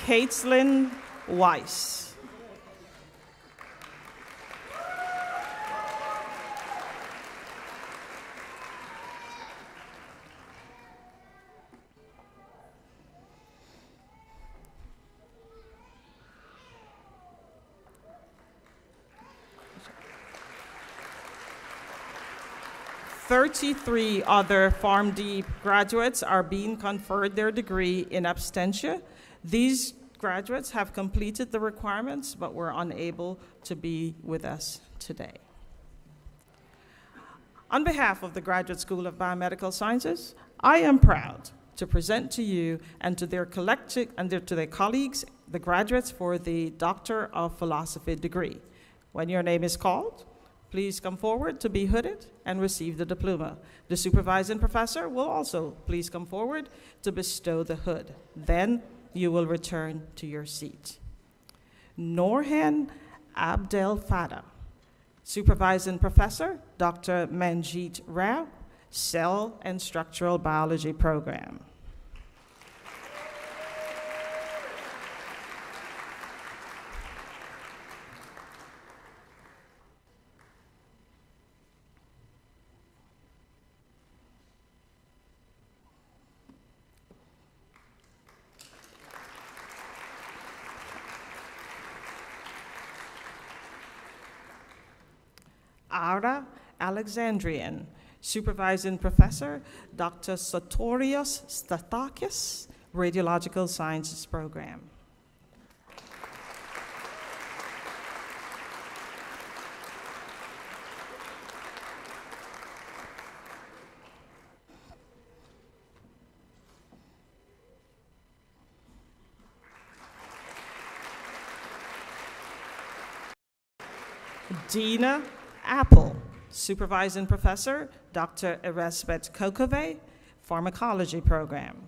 Caitlin Weiss. Thirty-three other PharmD graduates are being conferred their degree in absentia. These graduates have completed the requirements but were unable to be with us today. On behalf of the Graduate School of Biomedical Sciences, I am proud to present to you and to their collective and to their colleagues, the graduates for the Doctor of Philosophy degree. When your name is called, please come forward to be hooded and receive the diploma. The supervising professor will also please come forward to bestow the hood. Then you will return to your seat. Norhan Abdel Fada, supervising professor, Dr. Manjeet Rao, Cell and Structural Biology program. Ara Alexandrian, supervising professor, Dr. Sartorius Stathakis, Radiological Sciences program. Dina Apple, supervising professor, Dr. Eresbet Kokove, Pharmacology program.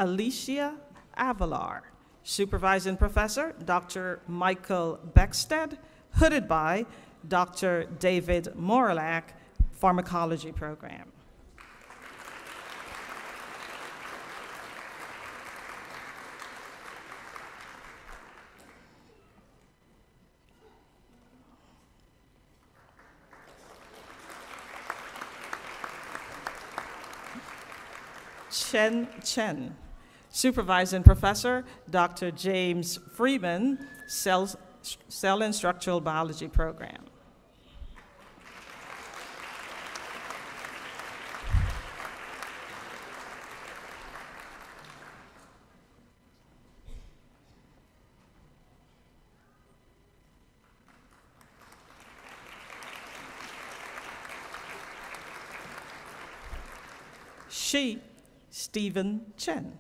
Alicia Avalar, supervising professor, Dr. Michael Beckstead, hooded by Dr. David Moralak, Pharmacology program. Chen Chen, supervising professor, Dr. James Freeman, Cell and Structural Biology program. Stephen Chen,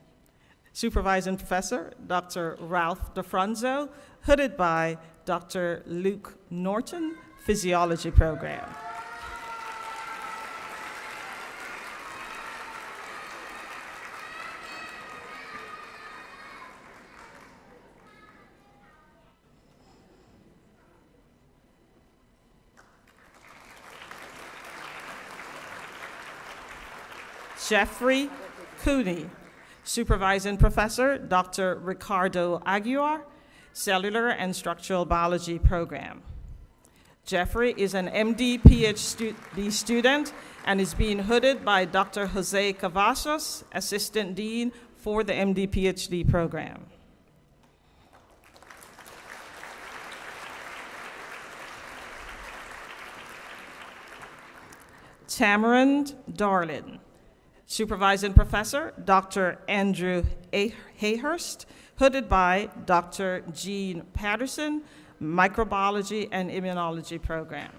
supervising professor, Dr. Ralph DeFranzo, hooded by Dr. Luke Norton, Physiology program. Jeffrey Cooney. Supervising Professor, Dr. Ricardo Aguiar, Cellular and Structural Biology Program. Jeffrey is an MD PhD student and is being hooded by Dr. Jose Cavazos, Assistant Dean for the MD PhD program. Tamarand Darlin, Supervising Professor, Dr. Andrew Hayhurst, hooded by Dr. Jean Patterson, Microbiology and Immunology Program.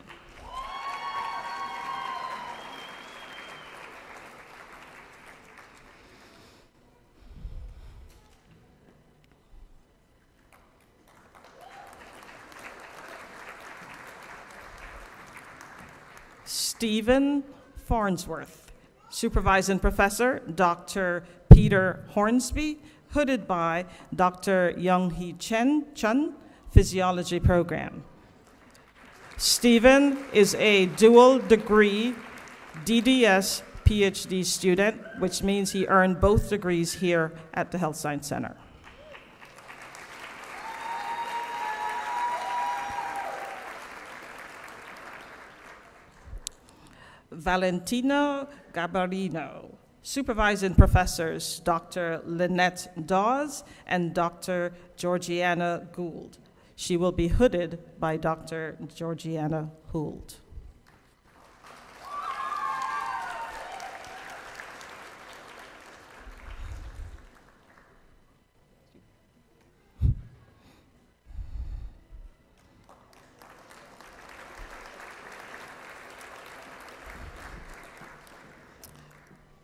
Stephen Farnsworth, Supervising Professor, Dr. Peter Hornsby, hooded by Dr. Young-Hee Chun, Physiology Program. Stephen is a dual degree DDS PhD student, which means he earned both degrees here at the Health Science Center. Valentino Gabarino, Supervising Professors, Dr. Lynette Dawes and Dr. Georgiana Gould. She will be hooded by Dr. Georgiana Gould.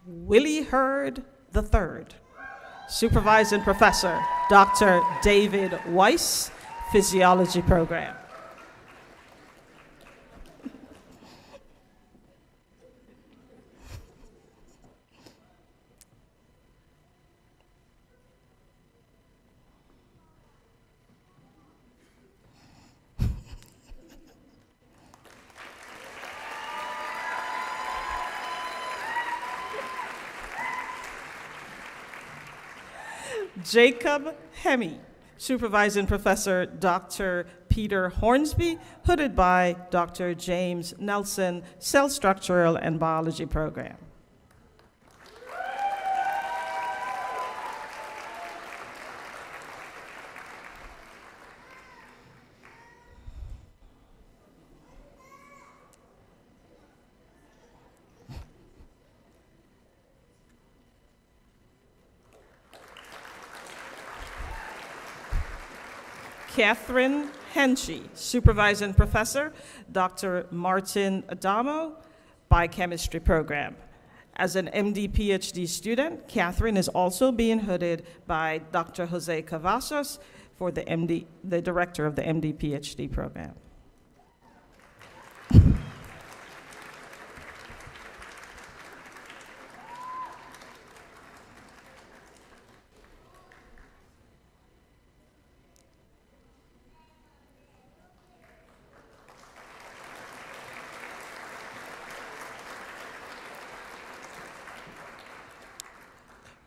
Willie Hurd III, Supervising Professor, Dr. David Weiss, Physiology Program. Jacob Hemme, Supervising Professor, Dr. Peter Hornsby, hooded by Dr. James Nelson, Cell Structural and Biology Program. Catherine Henchy, Supervising Professor, Dr. Martin Adamo, Biochemistry Program. As an MD PhD student, Catherine is also being hooded by Dr. Jose Cavazos for the director of the MD PhD program.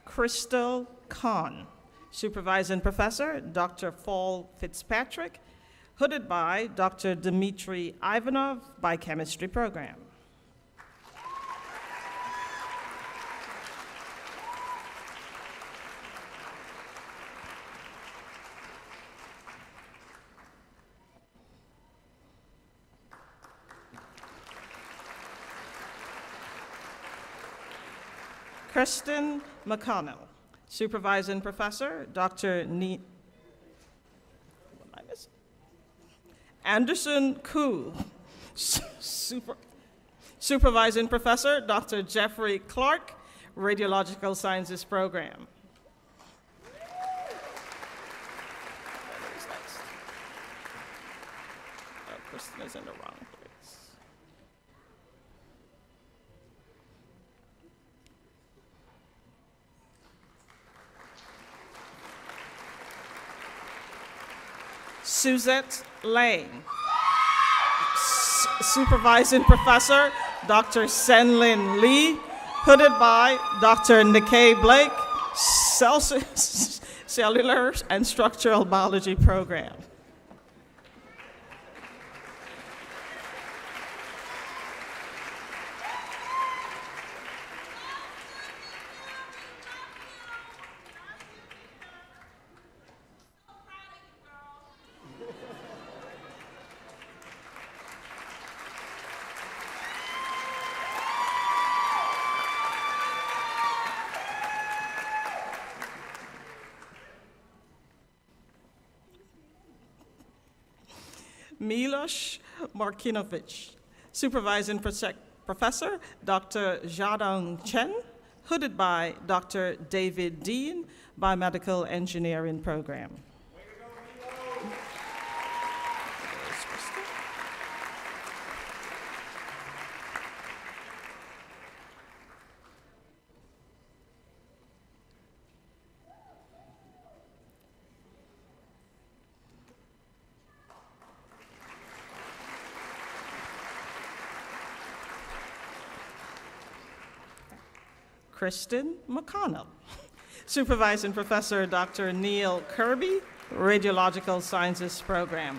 Crystal Kahn, Supervising Professor, Dr. Paul Fitzpatrick, hooded by Dr. Dmitry Ivanov, Biochemistry Program. Kristen Mcconnell, Supervising Professor, Dr. Anderson Koo, Supervising Professor, Dr. Jeffrey Clark, Radiological Sciences Program. Kristen is in the wrong place. Suzette Lang, Supervising Professor, Dr. Senlin Lee, hooded by Dr. Nikkei Blake, Cellular and Structural Biology Program. Miloš Markinovic, Supervising Professor, Dr. Jiadong Chen, hooded by Dr. David Dean, Biomedical Engineering Program. Kristen Mcconnell, Supervising Professor Dr. Neil Kirby, Radiological Sciences Program.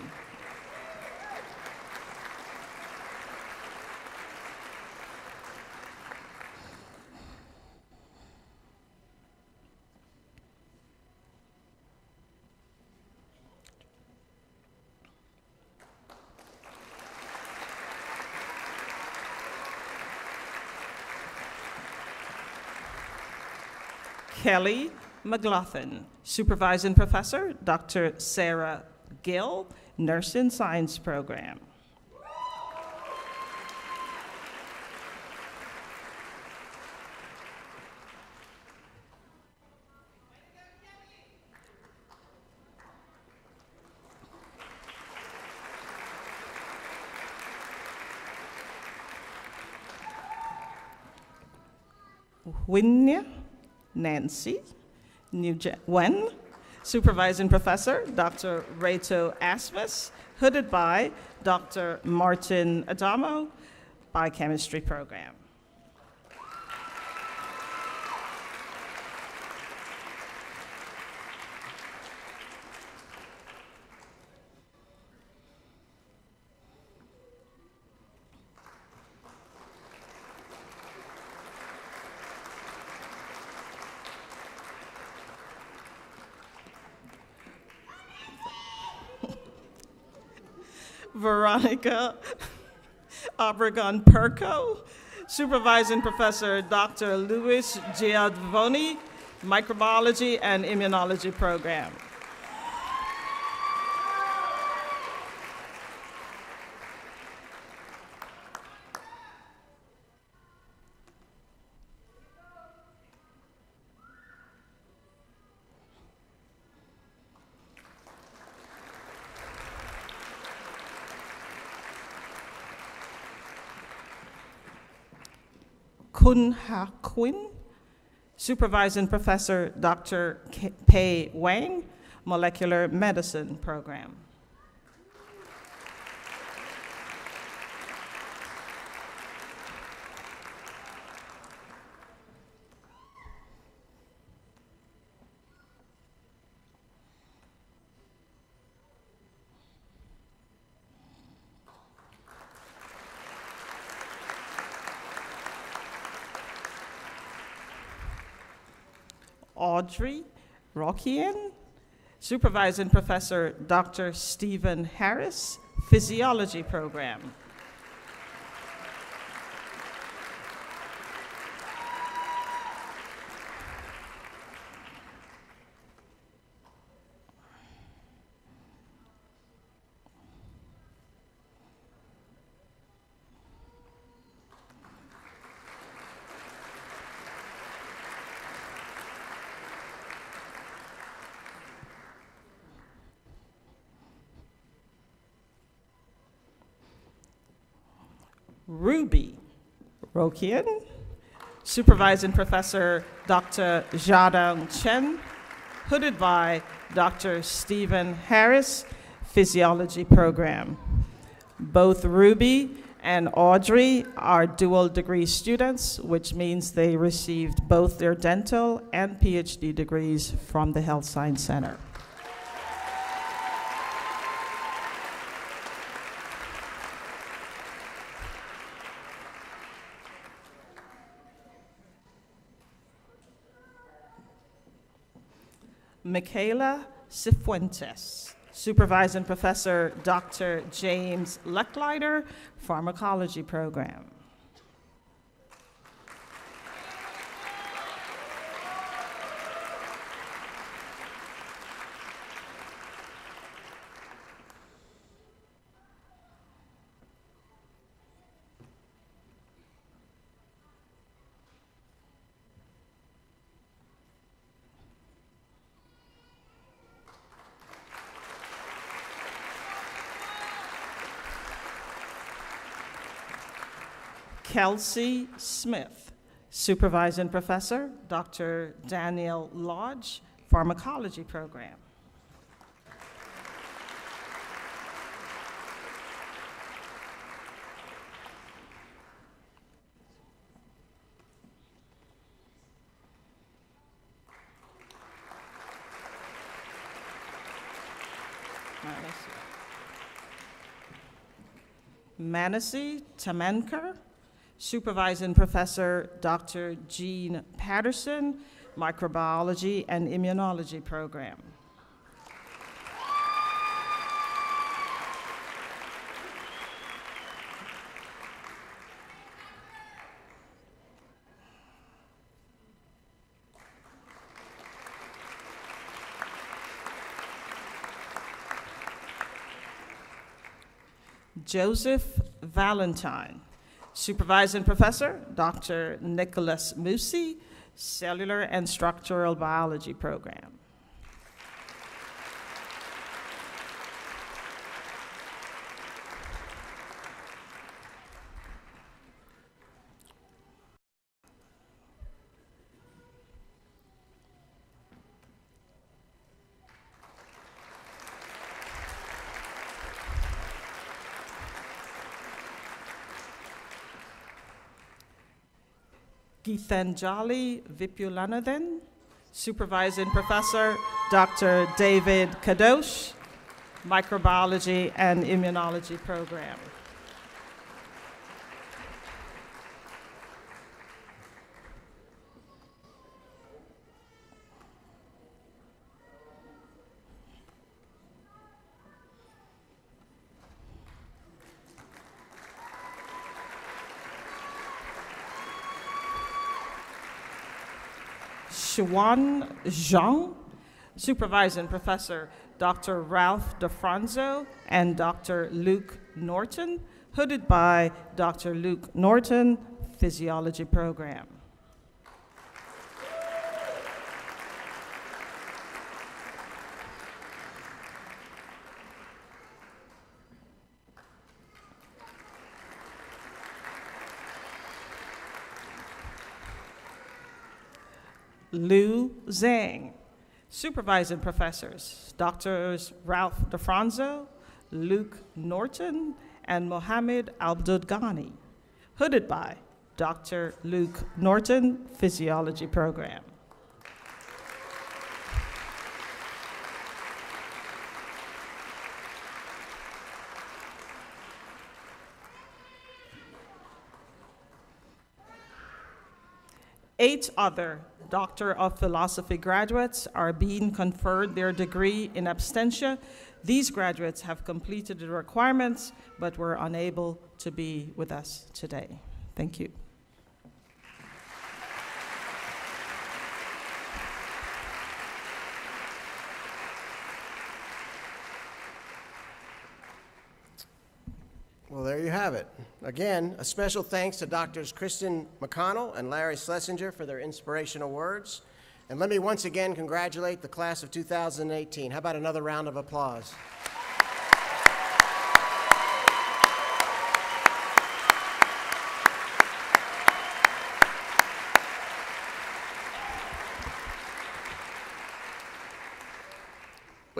Kelly McLaughlin, Supervising Professor, Dr. Sarah Gill, Nursing Science Program. Winya Nancy Wen, Supervising Professor, Dr. Reto Asmus, hooded by Dr. Martin Adamo, Biochemistry Program. Veronica Obregon Perko, Supervising Professor Dr. Luis Giovanni, Microbiology and Immunology Program. Kun Ha Quinn, Supervising Professor Dr. Pei Wang, Molecular Medicine Program. Audrey Rockian, Supervising Professor Dr. Stephen Harris, Physiology Program. Ruby Rokian, Supervising Professor Dr. Jiadong Chen, hooded by Dr. Stephen Harris, Physiology Program. Both Ruby and Audrey are dual degree students, which means they received both their dental and PhD degrees from the Health Science Center. Michaela Cifuentes, Supervising Professor Dr. James Lecklider, Pharmacology Program. Kelsey Smith, Supervising Professor, Dr. Daniel Lodge, Pharmacology Program. Manasi Tamenkar, Supervising Professor Dr. Jean Patterson, Microbiology and Immunology Program. Joseph Valentine, Supervising Professor, Dr. Nicholas Musi, Cellular and Structural Biology Program. Geethanjali Vipulanathan, Supervising Professor, Dr. David Kadosh, Microbiology and Immunology Program. Xuan Zhang, Supervising Professor, Dr. Ralph DeFranzo and Dr. Luke Norton, hooded by Dr. Luke Norton, Physiology Program. Liu Zhang, Supervising Professors, Drs. Ralph DeFranzo, Luke Norton, and Mohammed Abdulghani, hooded by Dr. Luke Norton, Physiology Program. Eight other Doctor of Philosophy graduates are being conferred their degree in absentia. These graduates have completed the requirements, but were unable to be with us today. Thank you. Well, there you have it. Again, a special thanks to Doctors Kristen Mcconnell and Larry Schlesinger for their inspirational words. And let me once again congratulate the class of 2018. How about another round of applause?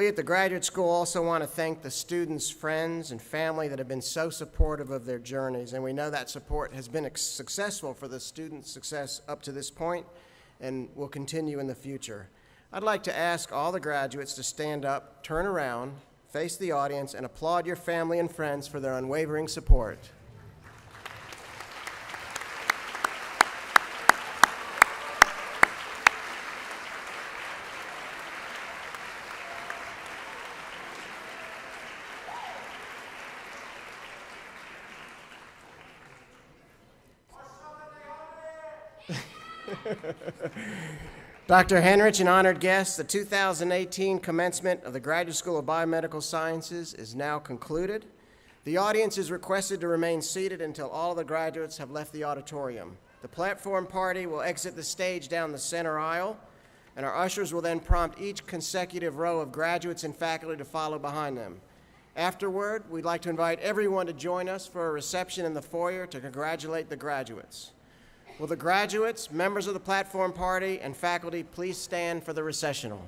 We at the Graduate School also want to thank the students' friends and family that have been so supportive of their journeys, and we know that support has been successful for the students' success up to this point and will continue in the future. I'd like to ask all the graduates to stand up, turn around, face the audience, and applaud your family and friends for their unwavering support. Dr. Henrich and honored guests, the 2018 commencement of the Graduate School of Biomedical Sciences is now concluded. The audience is requested to remain seated until all of the graduates have left the auditorium. The platform party will exit the stage down the center aisle, and our ushers will then prompt each consecutive row of graduates and faculty to follow behind them. Afterward, we'd like to invite everyone to join us for a reception in the foyer to congratulate the graduates. Will the graduates, members of the platform party, and faculty please stand for the recessional?